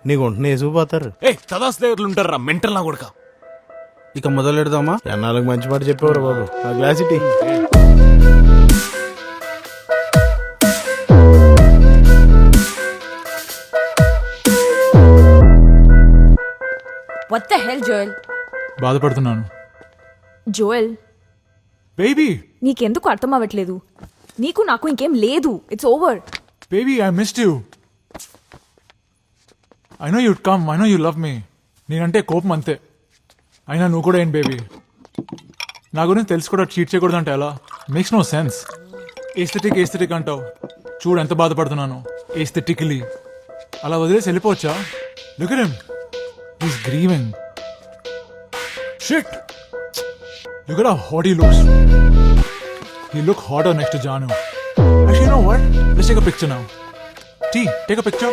నీకు ఉంటున్న వేసుకుపోతారు. ఏ తదాస్ దగ్గర ఉంటారా మెంటల్ నా కొడుక. ఇక మొదలెడదామా? ఎన్నాళ్ళకి మంచి మాట చెప్పేవారు బాబు. ఆ గ్లాస్ ఇటీ. What the hell, Joel? బాధపడుతున్నాను. Joel, బేబీ నీకెందుకు అర్థం అవ్వట్లేదు? నీకు నాకు ఇంకేం లేదు. It's over. Baby I missed you. I know you'd come, I know you love మీ. నేనంటే కోపం అంతే. అయినా నువ్వు కూడా ఏంటి బేబీ? నా గురించి తెలిసి కూడా చీట్ చేయకూడదు అంటే ఎలా? Makes no sense. ఏస్థెటిక్ అంటావు. చూడు ఎంత బాధపడుతున్నాను. ఏస్థెటికలీ అలా వదిలేసి వెళ్ళిపోవచ్చా? Look at him, he's grieving. Shit, look at how hot he looks. He look hotter next to Janu. Actually, you know what? Let's take a picture now. T, take a picture.